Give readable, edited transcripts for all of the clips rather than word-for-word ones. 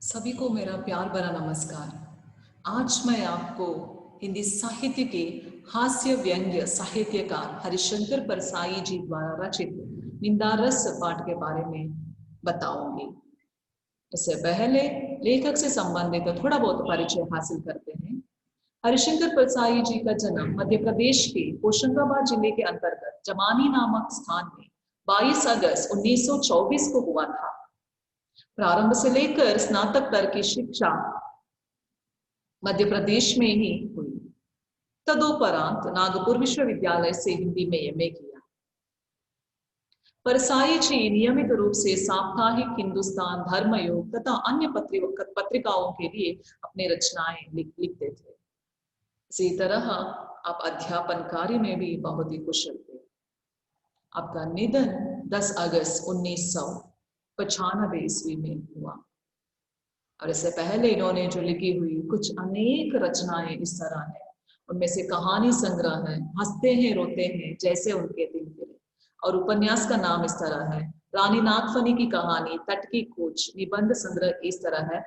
सभी को मेरा प्यार भरा नमस्कार। आज मैं आपको हिंदी साहित्य के हास्य व्यंग्य साहित्यकार हरिशंकर परसाई जी द्वारा रचित निंदारस पाठ के बारे में बताऊंगी। इससे पहले लेखक से संबंधित थोड़ा बहुत परिचय हासिल करते हैं। हरिशंकर परसाई जी का जन्म मध्य प्रदेश के होशंगाबाद जिले के अंतर्गत जमानी नामक स्थान में 22 अगस्त 1924 को हुआ था। प्रारंभ से लेकर स्नातक तक की शिक्षा मध्य प्रदेश में ही हुई। तदोपरांत नागपुर विश्वविद्यालय से हिंदी में एमए किया। परसाई जी नियमित रूप से साप्ताहिक हिंदुस्तान, धर्मयोग तथा अन्य पत्रिकाओं के लिए अपनी रचनाएं लिखते थे। इसी तरह आप अध्यापन कार्य में भी बहुत ही कुशल थे। आपका निधन 10 अगस्त 1995 ईस्वी में हुआ और इससे पहले इन्होंने जो लिखी हुई कुछ अनेक रचनाएं इस तरह है। उनमें से कहानी संग्रह है हंसते हैं रोते हैं, जैसे उनके दिल गिरे, और उपन्यास का नाम इस तरह है रानी नागफनी की कहानी, तट की खोज, निबंध संग्रह इस तरह है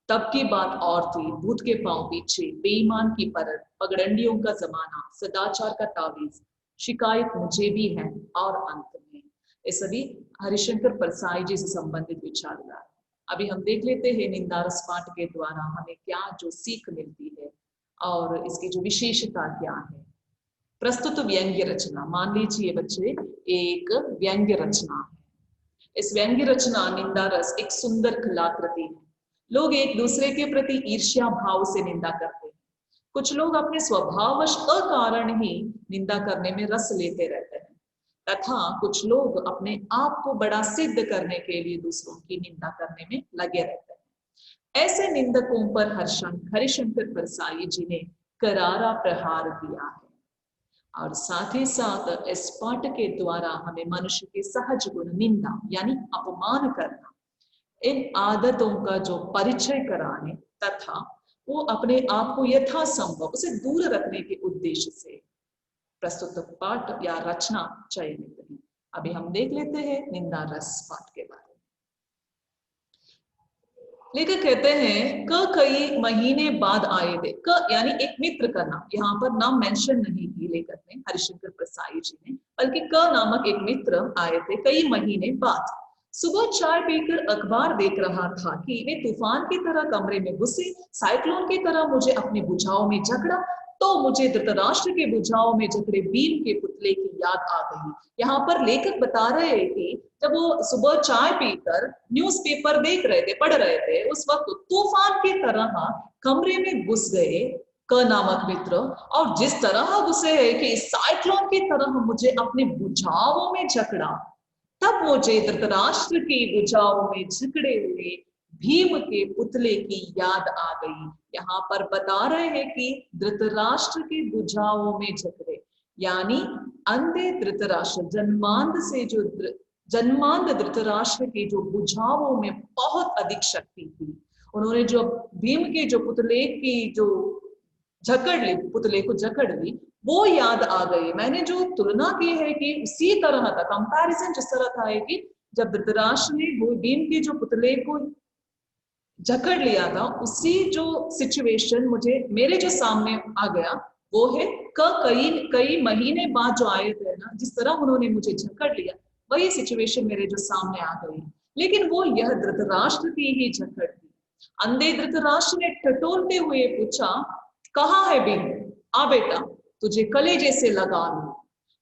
तब की बात और थी, भूत के पांव पीछे, बेईमान की परत, पगडंडियों का जमाना, सदाचार का तावीज, शिकायत मुझे भी है, और अंत में। ये सभी हरिशंकर परसाई जी से संबंधित विचारधारा। अभी हम देख लेते हैं निंदारस पाठ के द्वारा हमें क्या जो सीख मिलती है और इसकी जो विशेषता क्या है। प्रस्तुत व्यंग्य रचना, मान लीजिए बच्चे एक व्यंग्य रचना है। इस व्यंग्य रचना निंदारस एक सुंदर कलाकृति है। लोग एक दूसरे के प्रति ईर्ष्या भाव से निंदा करते हैं। कुछ लोग अपने स्वभाववश अकारण ही निंदा करने में रस लेते रहते हैं तथा कुछ लोग अपने आप को बड़ा सिद्ध करने के लिए दूसरों की निंदा करने में लगे रहते हैं। ऐसे निंदकों पर हरिशंकर परसाई जी ने करारा प्रहार दिया है और साथ ही साथ इस पाठ के द्वारा हमें मनुष्य के सहज गुण निंदा यानी अपमान करना, इन आदतों का जो परिचय कराने तथा वो अपने आप को यथासंभव उसे दूर रखने के उद्देश्य से प्रस्तुत पाठ या रचना चयनित है। अभी हम देख लेते हैं निंदा रस पाठ के बारे में। लेखक कहते हैं क कई महीने बाद आए थे। क यानी एक मित्र का नाम, यहाँ पर नाम मेंशन नहीं की लेखक ने, हरिशंकर परसाई जी ने, बल्कि क नामक एक मित्र आए थे कई महीने बाद। सुबह चाय पीकर अखबार देख रहा था कि वे तूफान की तरह कमरे में घुसे, साइक्लोन की तरह मुझे अपनी भुजाओं में जकड़ा, तो मुझे धृतराष्ट्र के भुजाओं में जकड़े भीम के पुतले की याद आ गई। यहाँ पर लेखक बता रहे हैं कि जब वो सुबह चाय पीकर न्यूज़पेपर देख रहे थे, पढ़ रहे थे, उस वक्त तूफान की तरह कमरे में घुस गए क नामक मित्र, और जिस तरह घुसे है कि साइक्लोन की तरह मुझे अपने भुजाओं में जकड़ा, तब मुझे धृतराष्ट्र की भुजाओं में जकड़े हुए भीम के पुतले की याद आ गई। यहाँ पर बता रहे हैं कि धृतराष्ट्र की भुजाओं में जकड़े यानी अंधे धृतराष्ट्र, जन्मांध धृतराष्ट्र की जो भुजाओं में बहुत अधिक शक्ति थी, उन्होंने जो भीम के जो पुतले की जो जकड़ ली, पुतले को जकड़ ली, वो याद आ गई। मैंने जो तुलना की है कि उसी तरह था, कंपैरिजन जिस तरह था है कि जब धृतराष्ट्र ने वो भीम के जो पुतले को जकड़ लिया था, उसी जो सिचुएशन मुझे मेरे जो सामने आ गया वो है कई कई महीने बाद जो आए थे ना, जिस तरह उन्होंने मुझे जकड़ लिया, वही सिचुएशन मेरे जो सामने आ गई। लेकिन वो यह धृतराष्ट्र की ही जकड़ थी। अंधे धृतराष्ट्र ने टटोलते हुए पूछा, कहाँ है भीम, आ बेटा तुझे कलेजे से लगा लूं।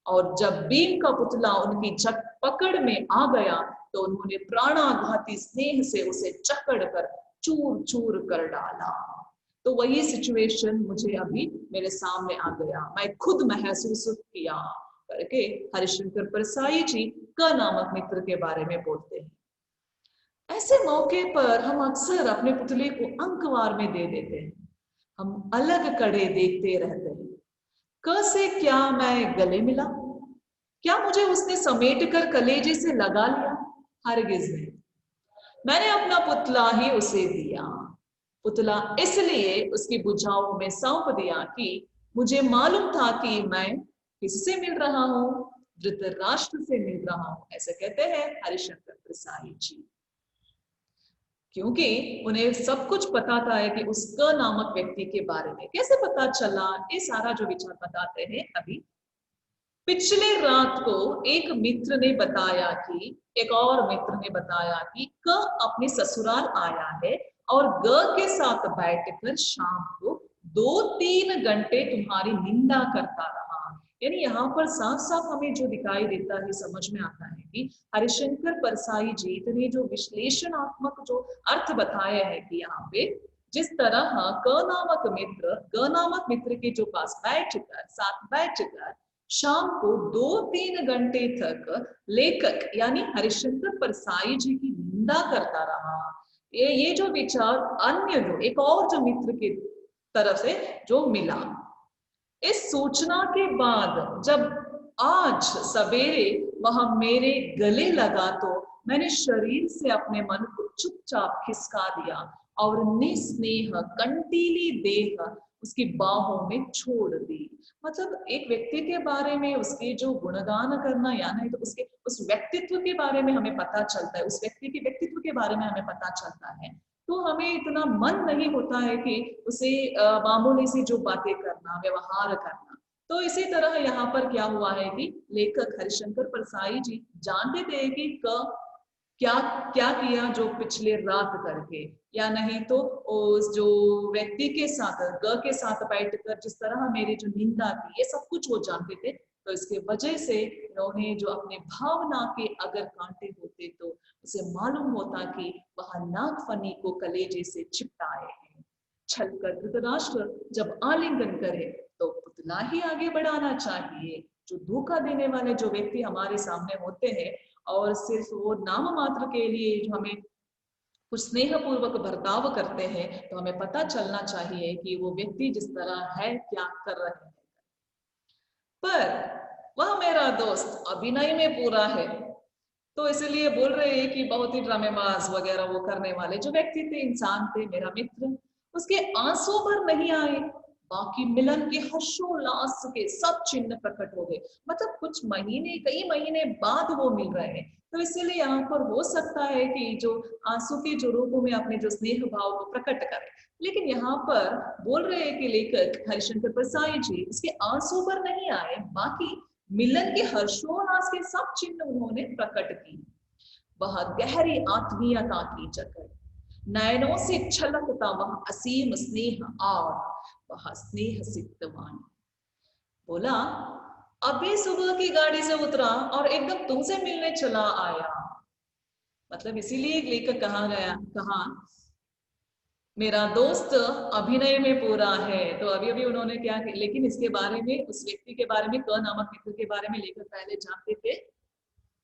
और जब भीम का पुतला उनकी पकड़ में आ गया तो उन्होंने प्राणाघाती स्नेह से उसे जकड़ कर चूर चूर कर डाला। तो वही सिचुएशन मुझे अभी मेरे सामने आ गया, मैं खुद महसूस किया करके हरिशंकर परसाई जी का नामक मित्र के बारे में बोलते हैं। ऐसे मौके पर हम अक्सर अपने पुतले को अंकवार में दे देते हैं। हम अलग कड़े देखते रहते हैं। क से क्या मैं गले मिला, क्या मुझे उसने समेट कर कलेजे से लगा लिया? हरगिज नहीं। मैंने अपना पुतला ही उसे दिया। पुतला इसलिए उसकी भुजाओं में सौंप दिया कि मुझे मालूम था कि मैं किससे मिल रहा हूं, धृतराष्ट्र से मिल रहा हूं। ऐसे कहते हैं हरिशंकर परसाई जी। क्योंकि उन्हें सब कुछ पता था है कि उस क नामक व्यक्ति के बारे में। कैसे पता चला, ये सारा जो विचार बताते हैं अभी। पिछले रात को एक मित्र ने बताया कि एक और मित्र ने बताया कि क अपने ससुराल आया है और ग के साथ बैठकर शाम को 2-3 घंटे तुम्हारी निंदा करता रहा। यानी यहाँ पर साफ साफ हमें जो दिखाई देता है, समझ में आता है कि हरिशंकर परसाई जी ने जो विश्लेषणात्मक जो अर्थ बताया है कि यहाँ पे जिस तरह ग नामक मित्र के जो पास बैठकर साथ बैठकर शाम को 2-3 घंटे तक लेखक यानी हरिशंकर परसाई जी की निंदा करता रहा। ये जो विचार अन्य जो एक और जो मित्र की तरफ से जो मिला, इस सूचना के बाद जब आज सवेरे वह मेरे गले लगा तो मैंने शरीर से अपने मन को चुपचाप खिसका दिया और निस्नेह कंटीली देह उसकी बाहों में छोड़ दी। मतलब एक व्यक्ति के बारे में उसके जो गुणगान करना या नहीं तो उसके उस व्यक्तित्व के बारे में हमें पता चलता है, उस व्यक्ति के व्यक्तित्व के बारे में हमें पता चलता है, तो हमें इतना मन नहीं होता है कि उसे मामूली सी जो बातें करना, व्यवहार करना। तो इसी तरह यहाँ पर क्या हुआ है कि लेखक हरिशंकर परसाई जी जानते थे कि क्या क्या किया जो पिछले रात करके, या नहीं तो उस जो व्यक्ति के साथ ग के साथ बैठकर जिस तरह मेरी जो निंदा की, ये सब कुछ वो जानते थे। तो इसके वजह से इन्होंने जो अपने भावना के अगर कांटे होते तो उसे मालूम होता कि वह नागफनी को कलेजे से चिपटाए हैं। छलकर धृतराष्ट्र जब आलिंगन करे तो पुतला ही आगे बढ़ाना चाहिए। जो धोखा देने वाले जो व्यक्ति हमारे सामने होते हैं और सिर्फ वो नाम मात्र के लिए जो हमें कुछ स्नेह पूर्वक बर्ताव करते हैं, तो हमें पता चलना चाहिए कि वो व्यक्ति जिस तरह है क्या कर रहे हैं। पर वह मेरा दोस्त अभिनय में पूरा है, तो इसलिए बोल रहे हैं कि बहुत ही ड्रामेबाज वगैरह वो करने वाले जो व्यक्ति थे, इंसान थे, मेरा मित्र, उसके आंसू भर नहीं आए, बाकी मिलन के हर्षोल्लास के सब चिन्ह प्रकट हो गए। मतलब कुछ महीने, कई महीने बाद वो मिल रहे हैं, तो इसीलिए यहाँ पर हो सकता है कि जो आंसू के जो रूप में अपने जो स्नेह भाव को प्रकट करे। लेकिन यहाँ पर बोल रहे हैं कि लेखक हरिशंकर परसाई जी इसके आंसू पर नहीं आए, बाकी मिलन के हर्षोल्लास के सब चिन्ह उन्होंने प्रकट की। वह गहरी आत्मीयता की जगह, नयनों से छलकता वह असीम स्नेह और वह स्नेह सिक्त वाणी। बोला, अभी सुबह की गाड़ी से उतरा और एकदम तुमसे मिलने चला आया। मतलब इसीलिए लेखक कहा मेरा दोस्त अभिनय में पूरा है। तो अभी अभी उन्होंने क्या, लेकिन इसके बारे में, उस व्यक्ति के बारे में, क नामक मित्र के बारे में लेखक पहले जानते थे।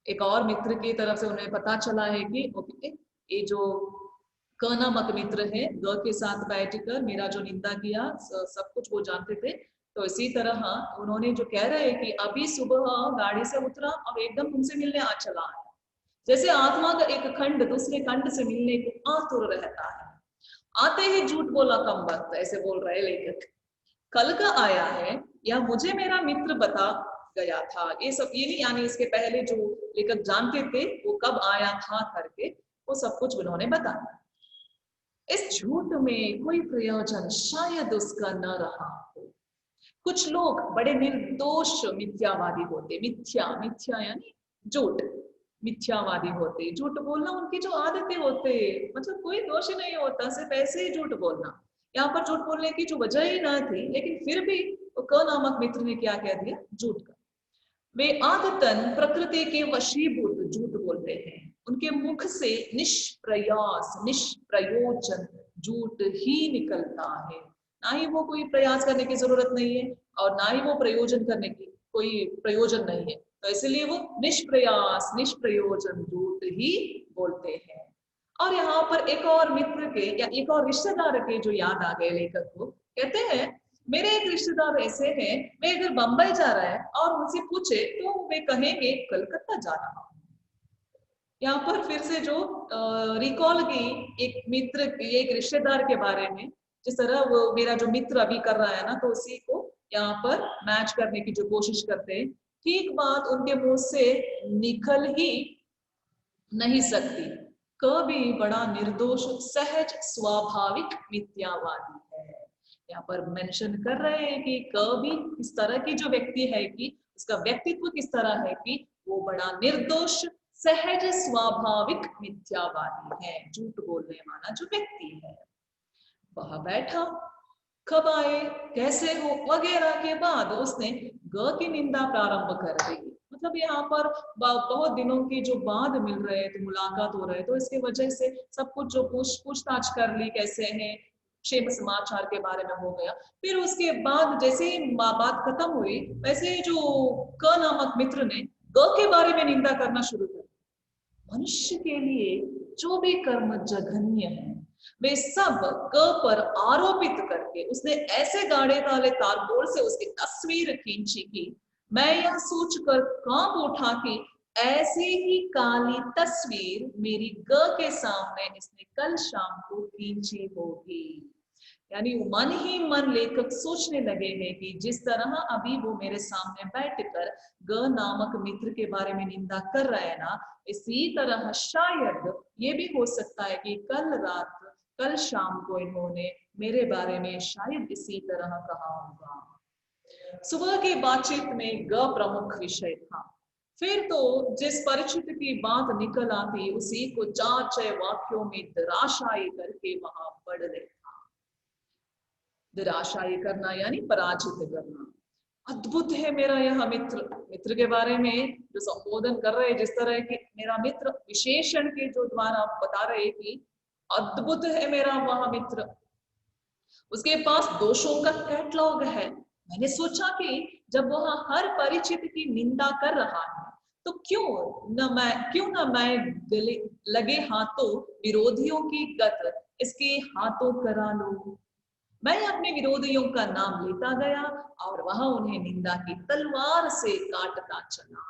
एक और मित्र की तरफ से उन्हें पता चला है कि ओके, ये जो क नामक मित्र है, ग के साथ बैठकर मेरा जो निंदा किया, सब कुछ वो जानते थे। तो इसी तरह उन्होंने जो कह रहे हैं कि अभी सुबह गाड़ी से उतरा और एकदम तुमसे मिलने आ चला आया। जैसे आत्मा का एक खंड दूसरे खंड से मिलने को आतुर रहता है। आते ही झूठ बोला कम वक्त, ऐसे बोल रहे लेखक। कल का आया है या मुझे मेरा मित्र बता गया था, ये सब, ये नहीं यानी इसके पहले जो लेखक जानते थे वो कब आया था करके, वो सब कुछ उन्होंने बताया। इस झूठ में कोई प्रयोजन शायद उसका न रहा हो। कुछ लोग बड़े निर्दोष मिथ्यावादी होते, मिथ्या यानी झूठ, मिथ्यावादी होते, झूठ बोलना उनकी जो आदतें होते, मतलब कोई दोष ही नहीं होता, सिर्फ ऐसे ही झूठ बोलना। यहाँ पर झूठ बोलने की जो वजह ही ना थी, लेकिन फिर भी क नामक मित्र ने क्या कह दिया, झूठ का। वे आदतन प्रकृति के वशीभूत झूठ बोलते हैं। उनके मुख से निष्प्रयास निष्प्रयोजन झूठ ही निकलता है। ना ही वो कोई प्रयास करने की जरूरत नहीं है और ना ही वो प्रयोजन करने की कोई प्रयोजन नहीं है, तो इसलिए वो निष्प्रयास निष्प्रयोजन झूठ ही बोलते हैं। और यहाँ पर एक और मित्र के या एक और रिश्तेदार के जो याद आ गए लेखक को, कहते हैं मेरे एक रिश्तेदार ऐसे हैं, वे अगर बंबई जा रहा है और उनसे पूछे तो वे कहेंगे कलकत्ता जा रहा हूँ। यहाँ पर फिर से जो रिकॉल की एक मित्र, एक रिश्तेदार के बारे में, जिस तरह वो मेरा जो मित्र अभी कर रहा है ना, तो उसी को यहाँ पर मैच करने की जो कोशिश करते हैं। ठीक बात उनके मुंह से निकल ही नहीं सकती, क भी बड़ा निर्दोष, सहज, स्वाभाविक मिथ्यावादी है। यहाँ पर मेंशन कर रहे हैं कि क भी इस तरह की जो व्यक्ति है कि उसका व्यक्तित्व किस तरह है कि वो बड़ा निर्दोष, सहज, स्वाभाविक मिथ्यावादी है, झूठ बोलने वाला जो व्यक्ति है। वह बैठा, कब आए, कैसे हो वगैरह के बाद उसने ग की निंदा प्रारंभ कर दी। मतलब यहाँ पर बहुत दिनों के जो बाद मिल रहे तो मुलाकात हो रहे तो इसके वजह से सब कुछ जो पूछताछ कर ली, कैसे हैं, क्षेम समाचार के बारे में हो गया। फिर उसके बाद जैसे ही बात खत्म हुई वैसे ही जो क नामक मित्र ने ग के बारे में निंदा करना शुरू कर दिया। मनुष्य के लिए जो भी कर्म जघन्य है वे सब क पर आरोपित करके उसने ऐसे गाड़े ताले तारबोल से उसकी तस्वीर खींची कि मैं यह सोचकर कांप उठा कि ऐसी ही काली तस्वीर मेरी ग के सामने इसने कल शाम को खींची होगी। यानी मन ही मन लेखक सोचने लगे हैं कि जिस तरह अभी वो मेरे सामने बैठकर ग नामक मित्र के बारे में निंदा कर रहे हैं ना, इसी तरह शायद ये भी हो सकता है कि कल शाम को इन्होंने मेरे बारे में शायद इसी तरह कहा होगा। सुबह की बातचीत में ग प्रमुख विषय था। फिर तो जिस परिचित की बात निकल आती उसी को 4-6 वाक्यों में धराशायी करके वहां पढ़ लेता। धराशायी करना यानी पराजित करना। अद्भुत है मेरा यह मित्र के बारे में जो संबोधन कर रहे हैं, जिस तरह की मेरा मित्र विशेषण के जो द्वारा बता रहे कि अद्भुत है मेरा वह मित्र, उसके पास दोषों का कैटलॉग है। मैंने सोचा कि जब वह हर परिचित की निंदा कर रहा है तो क्यों न मैं लगे हाथों विरोधियों की गत इसके हाथों करा लूं। मैं अपने विरोधियों का नाम लेता गया और वह उन्हें निंदा की तलवार से काटता चला।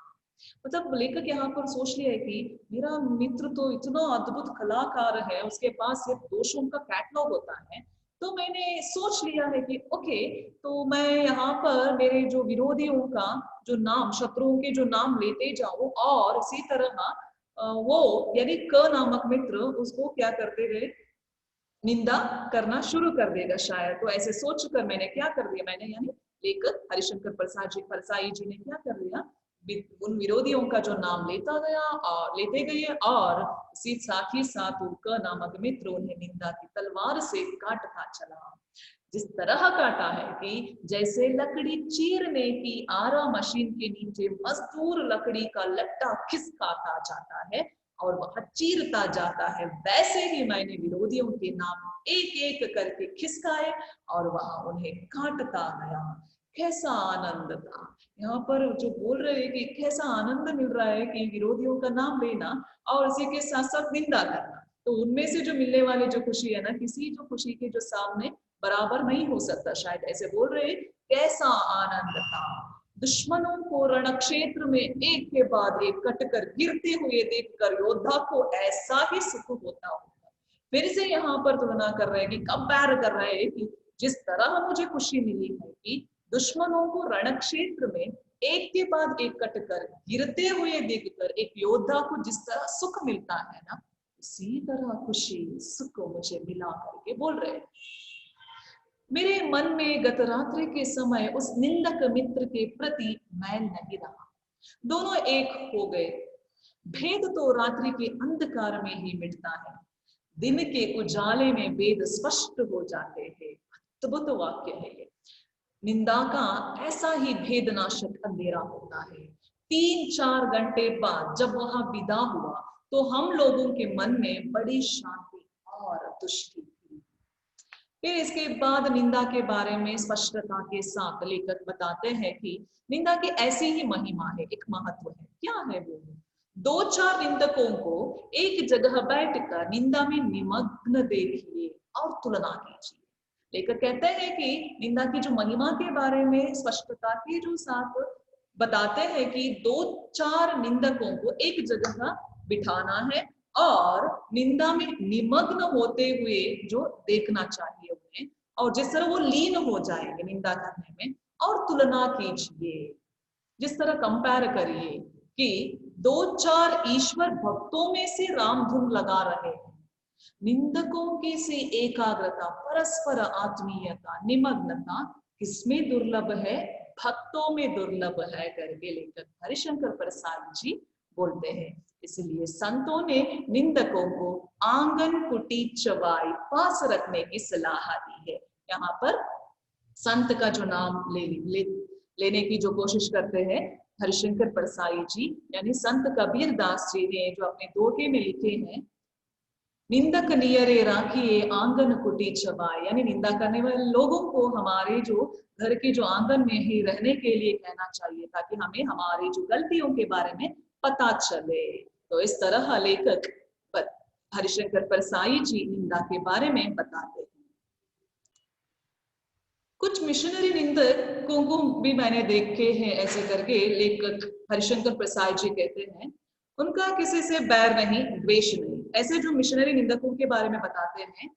मतलब लेखक यहाँ पर सोच लिया है कि मेरा मित्र तो इतना अद्भुत कलाकार है, उसके पास सिर्फ दोषों का कैटलॉग होता है। तो मैंने सोच लिया है कि ओके, तो मैं यहाँ पर मेरे जो विरोधियों का जो नाम, शत्रुओं के जो नाम लेते जाऊं और इसी तरह वो यानी क नामक मित्र उसको क्या करते गए, निंदा करना शुरू कर देगा शायद। तो ऐसे सोचकर मैंने क्या कर दिया, मैंने यानी लेखक हरिशंकर परसाई जी ने क्या कर लिया, उन विरोधियों का जो नाम लेते गए और इसी साथ ही साथ उनका नामक मित्र उन्हें निंदा की तलवार से काटता चला। जिस तरह काटा है कि जैसे लकड़ी चीरने की आरा मशीन के नीचे मजदूर लकड़ी का लट्टा खिसकाता जाता है और वह चीरता जाता है, वैसे ही मैंने विरोधियों के नाम एक एक करके खिसकाए और वहां उन्हें काटता गया। कैसा आनंद था। यहाँ पर जो बोल रहे हैं कि कैसा आनंद मिल रहा है कि विरोधियों का नाम लेना और उसी के साथ साथ निंदा करना, तो उनमें से जो मिलने वाली जो खुशी है ना, किसी जो खुशी के जो सामने बराबर नहीं हो सकता। शायद ऐसे बोल रहे, कैसा आनंद था। दुश्मनों को रण क्षेत्र में एक के बाद एक कटकर गिरते हुए देखकर योद्धा को ऐसा ही सुख होता होगा। फिर से यहाँ पर तुलना कर रहे हैं कि कंपेयर कर रहे हैं कि जिस तरह मुझे खुशी मिली है कि दुश्मनों को रण क्षेत्र में एक के बाद एक कटकर गिरते हुए देखकर एक योद्धा को जिस तरह सुख मिलता है ना, इसी तरह खुशी सुख मुझे मिला करके बोल रहे हैं। मेरे मन में गत रात्रि के समय उस निंदक मित्र के प्रति मैल नहीं रहा। दोनों एक हो गए। भेद तो रात्रि के अंधकार में ही मिटता है, दिन के उजाले में भेद स्पष्ट हो जाते हैं। अद्भुत वाक्य है ये। निंदा का ऐसा ही भेदनाशक अंधेरा होता है। 3-4 घंटे बाद जब वह विदा हुआ तो हम लोगों के मन में बड़ी शांति और तुष्टि थी। फिर इसके बाद निंदा के बारे में स्पष्टता के साथ लेखक बताते हैं कि निंदा की ऐसी ही महिमा है, एक महत्व है। क्या है वो? 2-4 निंदकों को एक जगह बैठकर निंदा में निमग्न देखिए और तुलना कीजिए। लेखक कहते हैं कि निंदा की जो महिमा के बारे में स्पष्टता के जो साथ बताते हैं कि 2-4 निंदकों को एक जगह बिठाना है और निंदा में निमग्न होते हुए जो देखना चाहिए उन्हें, और जिस तरह वो लीन हो जाएंगे निंदा करने में, और तुलना कीजिए, जिस तरह कंपेयर करिए कि दो चार ईश्वर भक्तों में से राम धुन लगा रहे हैं। निंदकों की सी एकाग्रता, परस्पर आत्मीयता, निमग्नता किसमें दुर्लभ है? भक्तों में दुर्लभ है करके लेखक हरिशंकर प्रसाद जी बोलते हैं। इसलिए संतों ने निंदकों को आंगन कुटी चबाई पास रखने की सलाह दी है। यहाँ पर संत का जो नाम लेने की जो कोशिश करते हैं हरिशंकर प्रसाई जी, यानी संत कबीर दास जी ने जो अपने दोहे में लिखे हैं, निंदक नियरे राखिए आंगन कुटी चबाए, यानी निंदा करने वाले लोगों को हमारे जो घर के जो आंगन में ही रहने के लिए कहना चाहिए, ताकि हमें हमारी जो गलतियों के बारे में पता चले। तो इस तरह लेखक हरिशंकर परसाई जी निंदा के बारे में बताते हैं। कुछ मिशनरी निंदकों को भी मैंने देखे हैं ऐसे करके लेखक हरिशंकर प्रसाद जी कहते हैं, उनका किसी से बैर नहीं, द्वेष नहीं। ऐसे जो मिशनरी निंदकों के बारे में बताते हैं,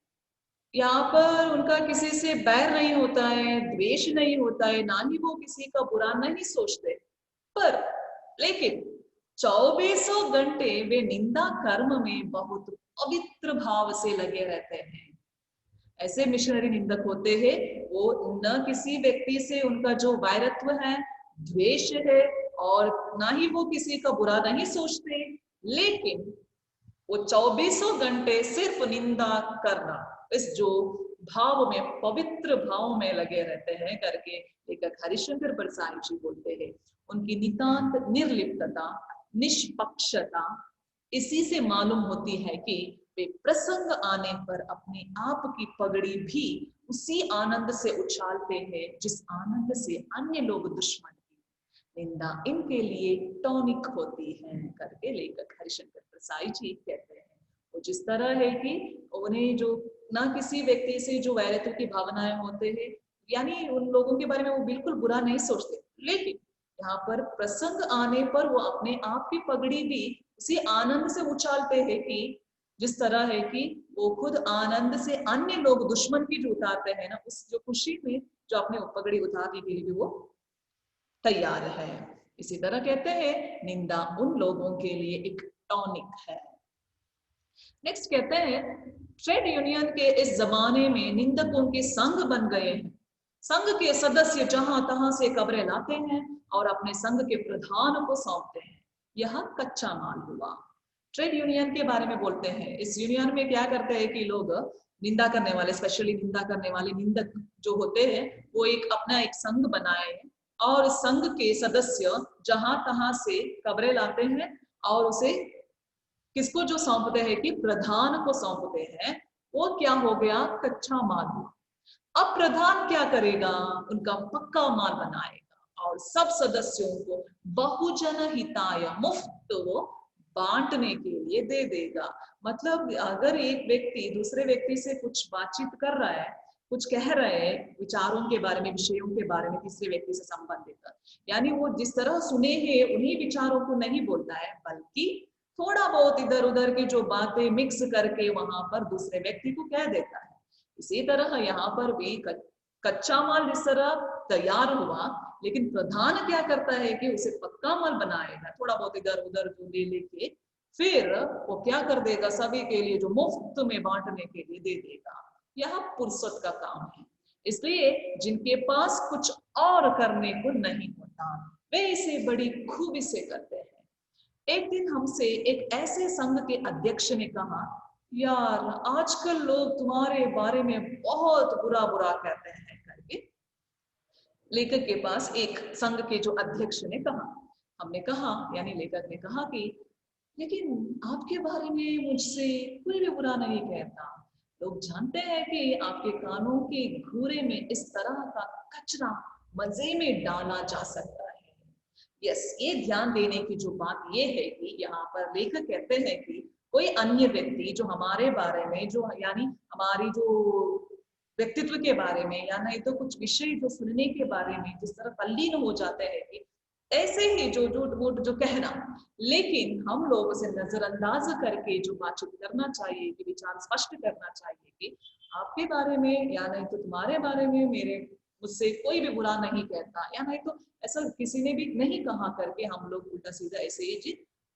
यहाँ पर उनका किसी से बैर नहीं होता है, द्वेष नहीं होता है, ना ही वो किसी का बुरा नहीं सोचते, पर लेकिन 24 घंटे वे निंदा कर्म में बहुत पवित्र भाव से लगे रहते हैं। ऐसे मिशनरी निंदक होते हैं, वो न किसी व्यक्ति से उनका जो वैरत्व है, द्वेष है, और ना ही वो किसी का बुरा नहीं सोचते, लेकिन वो 24 घंटे सिर्फ निंदा करना, इस जो भाव में, पवित्र भाव में लगे रहते हैं करके लेखक हरिशंकर प्रसाद जी बोलते हैं। उनकी नितांत निर्लिप्तता, निष्पक्षता इसी से मालूम होती है कि वे प्रसंग आने पर अपने आप की पगड़ी भी उसी आनंद से उछालते हैं जिस आनंद से अन्य लोग दुश्मन की निंदा इनके लिए टॉनिक होती है करके लेखक हरिशंकर प्रसाद जी कहते हैं। वो जिस तरह है कि उन्हें जो ना किसी व्यक्ति से जो वैरत्व की भावनाएं होते हैं, यानी उन लोगों के बारे में वो बिल्कुल बुरा नहीं सोचते, लेकिन यहाँ पर प्रसंग आने पर वो अपने आप की पगड़ी भी उसी आनंद से उछालते हैं कि जिस तरह है कि वो खुद आनंद से अन्य लोग दुश्मन की जो उतारते हैं ना, उस जो खुशी में जो अपने पगड़ी उतारने के लिए वो तैयार है। इसी तरह कहते हैं निंदा उन लोगों के लिए एक टॉनिक है। नेक्स्ट कहते हैं ट्रेड यूनियन के इस जमाने में निंदकों के संघ बन गए हैं। संघ के सदस्य जहां तहां से खबरें लाते हैं और अपने संघ के प्रधान को सौंपते हैं। यह कच्चा माल हुआ। ट्रेड यूनियन के बारे में बोलते हैं। इस यूनियन में क्या करते हैं कि लोग निंदा करने वाले, स्पेशली निंदा करने वाले निंदक जो होते हैं, वो अपना एक संघ बनाए और संघ के सदस्य जहां तहां से खबरें लाते हैं और उसे किसको जो सौंपते हैं कि प्रधान को सौंपते हैं। वो क्या हो गया? कच्चा माल हुआ। अब प्रधान क्या करेगा? उनका पक्का माल बनाएगा और सब सदस्यों को बहुजन हिताय, मुफ्त वो बांटने के लिए दे देगा। मतलब अगर एक व्यक्ति दूसरे व्यक्ति से कुछ बातचीत कर रहा है, कुछ कह रहे हैं विचारों के बारे में, विषयों के बारे में तीसरे व्यक्ति से संबंधित, यानी वो जिस तरह सुने हैं उन्हीं विचारों को नहीं बोलता है, बल्कि थोड़ा बहुत इधर उधर की जो बातें मिक्स करके वहां पर दूसरे व्यक्ति को कह देता है। इसी तरह यहाँ पर भी कच्चा माल जिस तरह तैयार हुआ, लेकिन प्रधान क्या करता है कि उसे पक्का माल बनाएगा, थोड़ा बहुत इधर उधर जो ले लेके फिर वो क्या कर देगा, सभी के लिए जो मुफ्त में बांटने के लिए दे देगा। यह पुरुषत्व का काम है। इसलिए जिनके पास कुछ और करने को नहीं होता, वे इसे बड़ी खूबी से करते हैं। एक दिन हमसे एक ऐसे संघ के अध्यक्ष ने कहा, यार आजकल लोग तुम्हारे बारे में बहुत बुरा बुरा कहते हैं करके लेखक के पास एक संघ के जो अध्यक्ष ने कहा। हमने कहा, यानी लेखक ने कहा कि लेकिन आपके बारे में मुझसे कोई भी बुरा नहीं कहता। लोग जानते हैं कि आपके कानों के घूरे में इस तरह का कचरा मजे में डाला जा सकता है। यस, ये ध्यान देने की जो बात ये है कि यहाँ पर लेखक कहते हैं कि कोई अन्य व्यक्ति जो हमारे बारे में, जो यानी हमारी जो व्यक्तित्व के बारे में, या नहीं तो कुछ विषय जो सुनने के बारे में जिस तरह तल्लीन हो जाते हैं कि ऐसे ही जो जो कहना, लेकिन हम लोग उसे नजरअंदाज करके जो बातचीत करना चाहिए, कि विचार स्पष्ट करना चाहिए कि आपके बारे में या नहीं तो तुम्हारे बारे में मुझसे कोई भी बुरा नहीं कहता, या नहीं तो ऐसा किसी ने भी नहीं कहा करके हम लोग उल्टा सीधा ऐसे ही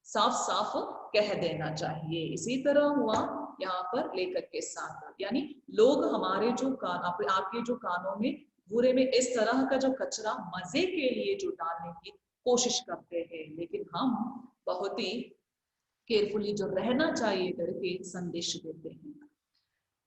साफ साफ कह देना चाहिए। इसी तरह हुआ यहाँ पर लेखक के साथ, यानी लोग हमारे जो कान आपके जो कानों में बुरे में इस तरह का जो कचरा मजे के लिए जो डालने की कोशिश करते हैं, लेकिन हम बहुत ही केयरफुली जो रहना चाहिए करके संदेश देते हैं।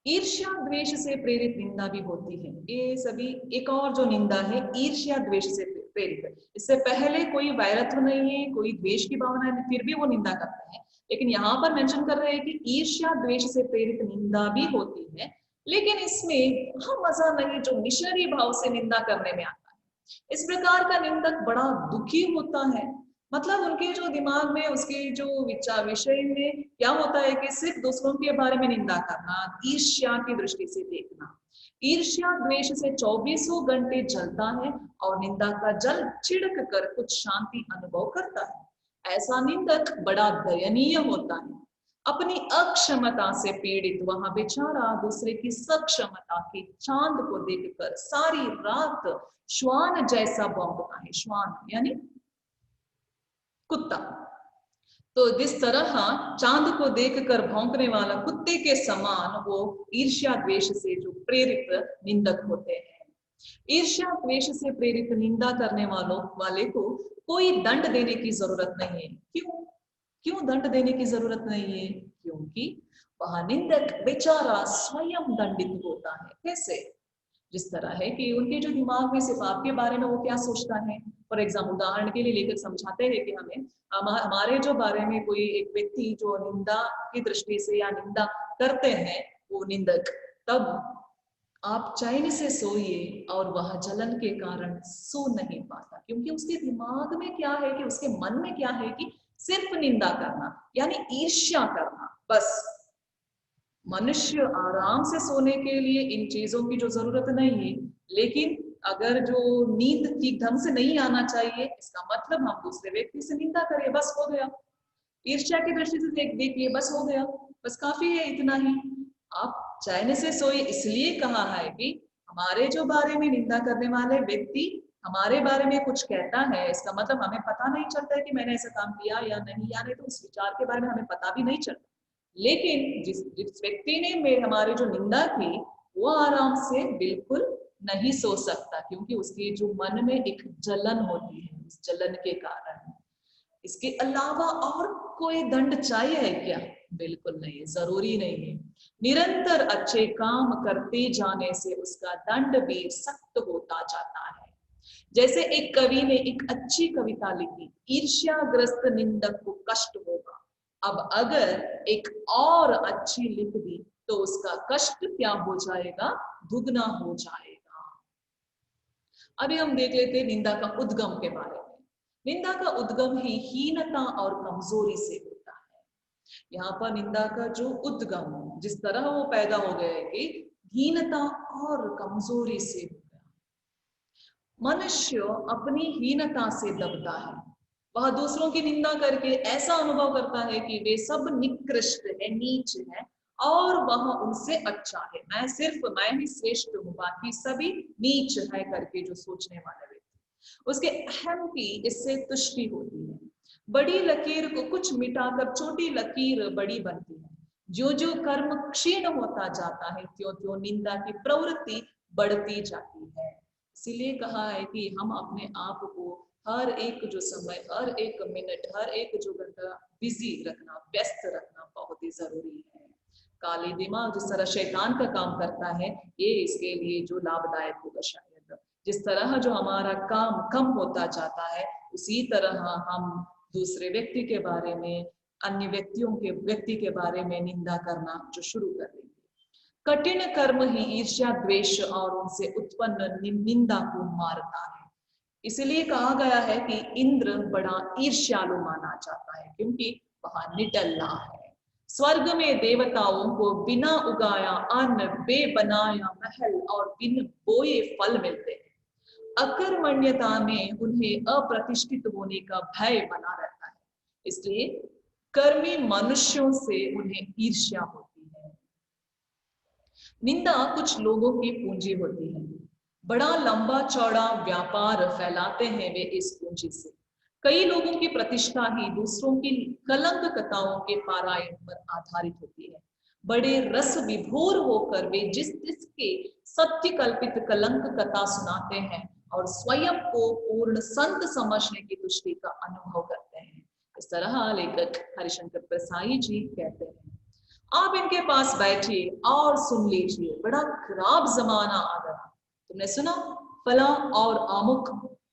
ईर्ष्या द्वेष से प्रेरित निंदा भी होती है। ये सभी एक और जो निंदा है ईर्ष्या द्वेष से प्रेरित है। इससे पहले कोई वैरत्व नहीं है, कोई द्वेष की भावना है, फिर भी वो निंदा करते हैं। लेकिन यहाँ पर मेंशन कर रहे हैं कि ईर्ष्या द्वेष से प्रेरित निंदा भी होती है, लेकिन इसमें हम मजा नहीं जो मिशनरी भाव से निंदा करने में आता है। इस प्रकार का निंदक बड़ा दुखी होता है, मतलब उनके जो दिमाग में उसके जो विचार विषय में क्या होता है कि सिर्फ दूसरों के बारे में निंदा करना, ईर्ष्या की दृष्टि से देखना। ईर्ष्या द्वेष से 24 घंटे जलता है और निंदा का जल छिड़क कर कुछ शांति अनुभव करता है। ऐसा निंदक बड़ा दयनीय होता है। अपनी अक्षमता से पीड़ित वह बेचारा दूसरे की सक्षमता के चांद को देखकर सारी रात श्वान जैसा भौंकता है। श्वान यानी कुत्ता। तो जिस तरह चांद को देखकर भौंकने वाला कुत्ते के समान वो ईर्ष्या द्वेष से जो प्रेरित निंदक होते हैं। ईर्ष्या द्वेष से प्रेरित निंदा करने वाले को कोई दंड देने की जरूरत नहीं है। क्यों दंड देने की जरूरत नहीं है? क्योंकि वह निंदक बेचारा स्वयं दंडित होता है। कैसे? जिस तरह है कि उनके जो दिमाग में सिर्फ आपके बारे में वो क्या सोचता है। फॉर एग्जाम्पल उदाहरण के लिए लेकर समझाते हैं कि हमारे जो बारे में कोई एक व्यक्ति जो निंदा की दृष्टि से या निंदा करते हैं वो निंदक, तब आप चैन से सोइए और वह जलन के कारण सो नहीं पाता, क्योंकि उसके दिमाग में क्या है कि उसके मन में क्या है कि सिर्फ निंदा करना यानी ईर्ष्या करना। बस मनुष्य आराम से सोने के लिए इन चीजों की जो जरूरत नहीं है, लेकिन अगर जो नींद ठीक ढंग से नहीं आना चाहिए, इसका मतलब हम दूसरे व्यक्ति से निंदा करें, बस हो गया। ईर्ष्या की दृष्टि से देखिए, बस हो गया, बस काफी है, इतना ही। आप चैन से सोए इसलिए कहा है कि हमारे जो बारे में निंदा करने वाले व्यक्ति हमारे बारे में कुछ कहता है, इसका मतलब हमें पता नहीं चलता है कि मैंने ऐसा काम किया या नहीं तो उस विचार के बारे में हमें पता भी नहीं चलता। लेकिन जिस व्यक्ति ने हमारी जो निंदा की वो आराम से बिल्कुल नहीं सो सकता, क्योंकि उसके जो मन में एक जलन होती है, उस जलन के कारण। इसके अलावा और कोई दंड चाहिए है क्या? बिल्कुल नहीं है, जरूरी नहीं है। निरंतर अच्छे काम करते जाने से उसका दंड भी सख्त होता जाता है। जैसे एक कवि ने एक अच्छी कविता लिखी, ईर्ष्याग्रस्त निंदक को कष्ट होगा। अब अगर एक और अच्छी लिख दी तो उसका कष्ट क्या हो जाएगा? दुगना हो जाएगा। अभी हम देख लेते हैं निंदा का उद्गम के बारे में। निंदा का उद्गम ही हीनता और कमजोरी से होता है। यहाँ पर निंदा का जो उद्गम जिस तरह वो पैदा हो गया है कि हीनता और कमजोरी से हो गया। मनुष्य अपनी हीनता से दबता है, वह दूसरों की निंदा करके ऐसा अनुभव करता है कि वे सब निकृष्ट है, नीच है और वह उनसे अच्छा है। मैं ही श्रेष्ठ हूँ, बाकी सभी नीच है करके जो सोचने वाले व्यक्ति, उसके अहम की इससे तुष्टि होती है। बड़ी लकीर को कुछ मिटाकर छोटी लकीर बड़ी बनती है। जो जो कर्म क्षीण होता जाता है त्यों त्यों निंदा की प्रवृत्ति बढ़ती जाती है। इसीलिए कहा है कि हम अपने आप को हर एक जो समय, हर एक मिनट, हर एक जो घंटा बिजी रखना, व्यस्त रखना बहुत ही जरूरी है। काली दिमाग जिस तरह शैतान का काम करता है, ये इसके लिए जो लाभदायक होगा शायद। जिस तरह जो हमारा काम कम होता जाता है, उसी तरह हम दूसरे व्यक्ति के बारे में, अन्य व्यक्ति के बारे में निंदा करना जो शुरू कर देंगे। कठिन कर्म ही ईर्ष्या द्वेष और उनसे उत्पन्न निंदा को मारता है। इसलिए कहा गया है कि इंद्र बड़ा ईर्ष्यालु माना जाता है, क्योंकि वह निडल्ला है। स्वर्ग में देवताओं को बिना उगाया अन्न, बे बनाया महल और बिन बोए फल मिलते हैं। अकर्मण्यता में उन्हें अप्रतिष्ठित होने का भय बना रहता है, इसलिए कर्मी मनुष्यों से उन्हें ईर्ष्या होती है। निंदा कुछ लोगों की पूंजी होती है, बड़ा लंबा चौड़ा व्यापार फैलाते हैं वे इस पूंजी से। कई लोगों की प्रतिष्ठा ही दूसरों की कलंक कथाओं के पारायण पर आधारित होती है। बड़े रस विभोर होकर वे जिस जिसके सत्य कल्पित कलंक कथा सुनाते हैं और स्वयं को पूर्ण संत समझने की तुष्टि का अनुभव करते हैं। इस तरह लेखक हरिशंकर प्रसाई जी कहते हैं, आप इनके पास बैठिए और सुन लीजिए, बड़ा खराब जमाना आ गया। तुमने सुना फला और आमुख,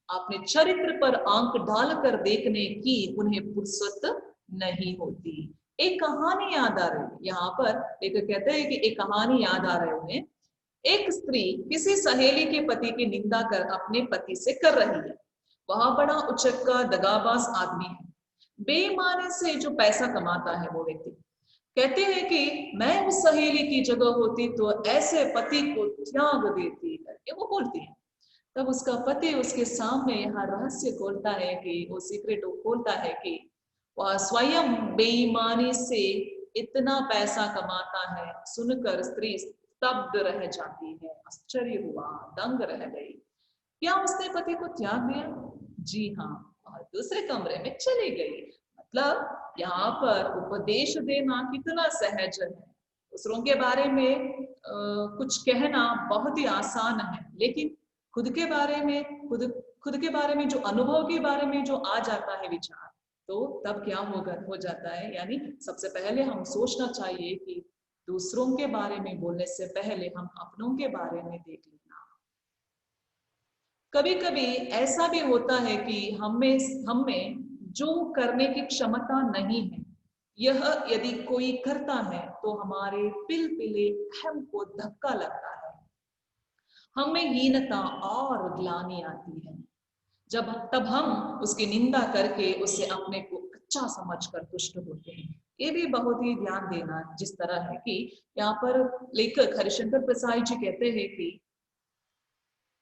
आपने चरित्र पर आंख डालकर देखने की उन्हें फुर्सत नहीं होती। एक कहानी याद आ रही, यहाँ पर लेखक कहते हैं कि एक कहानी याद आ रही उन्हें। एक स्त्री किसी सहेली के पति की निंदा कर अपने पति से कर रही है। वह बड़ा उचक्का दगाबाज आदमी है, बेईमानी से जो पैसा कमाता है वो व्यक्ति। कहते हैं कि मैं उस सहेली की जगह होती तो ऐसे पति को त्याग देती करके वो बोलती है। तब उसका पति उसके सामने यहाँ रहस्य खोलता है कि वो सीक्रेट खोलता है कि वह स्वयं बेईमानी से इतना पैसा कमाता है। सुनकर स्त्री स्तब्ध रह जाती है, आश्चर्य हुआ, दंग रह गई। क्या उसने पति को त्याग दिया? जी हाँ, और दूसरे कमरे में चली गई। मतलब यहाँ पर उपदेश देना कितना सहज है। दूसरों के बारे में कुछ कहना बहुत ही आसान है, लेकिन खुद के बारे में खुद के बारे में जो अनुभव के बारे में जो आ जाता है विचार, तो तब क्या हो जाता है। यानी सबसे पहले हम सोचना चाहिए कि दूसरों के बारे में बोलने से पहले हम अपनों के बारे में देख लेना। कभी कभी ऐसा भी होता है कि हमें जो करने की क्षमता नहीं है, यह यदि कोई करता है तो हमारे पिलपिले अहम को धक्का लगता है, हमें हीनता और ग्लानि आती है। तब हम उसकी निंदा करके उससे अपने को अच्छा समझकर तुष्ट होते हैं। ये भी बहुत ही ध्यान देना जिस तरह है कि यहाँ पर लेखक हरिशंकर प्रसाई जी कहते हैं कि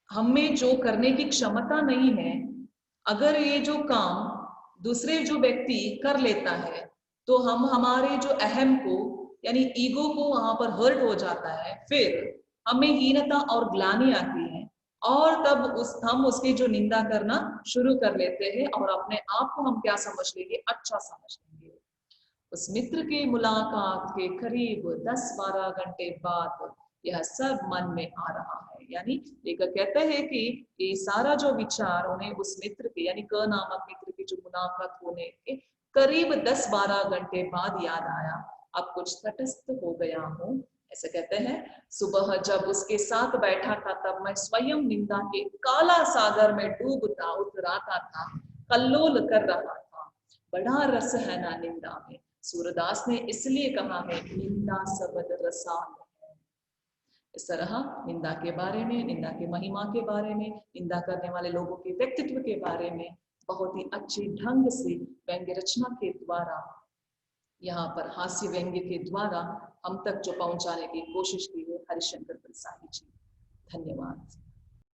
हमें जो करने की क्षमता नहीं है, अगर ये जो काम दूसरे जो व्यक्ति कर लेता है तो हम हमारे जो अहम को यानी ईगो को वहां पर हर्ट हो जाता है, फिर हमें हीनता और ग्लानि आती है और तब हम उसकी जो निंदा करना शुरू कर लेते हैं और अपने आप को हम क्या समझ लेंगे, अच्छा समझ लेंगे। उस मित्र की मुलाकात के करीब 10-12 घंटे बाद यह सब मन में आ रहा है। यानी लेखक कहते हैं कि ये सारा जो विचार उन्हें उस मित्र के यानी क नामक मित्र की जो मुलाकात होने के करीब 10-12 घंटे बाद याद आया। अब कुछ तटस्थ हो गया हूँ, ऐसे कहते हैं। सुबह जब उसके साथ बैठा था तब मैं स्वयं निंदा के काला सागर में डूबता उतराता था, कल्लोल कर रहा था। बड़ा रस है ना निंदा में। सूरदास ने इसलिए कहा है निंदा सबद रसाल है। इस तरह निंदा के बारे में, निंदा के महिमा के बारे में, निंदा करने वाले लोगों के व्यक्तित्व के बारे में बहुत ही अच्छे ढंग से व्यंग्य रचना के द्वारा, यहाँ पर हास्य व्यंग्य के द्वारा हम तक जो पहुंचाने की कोशिश की है हरिशंकर प्रसाई जी। धन्यवाद।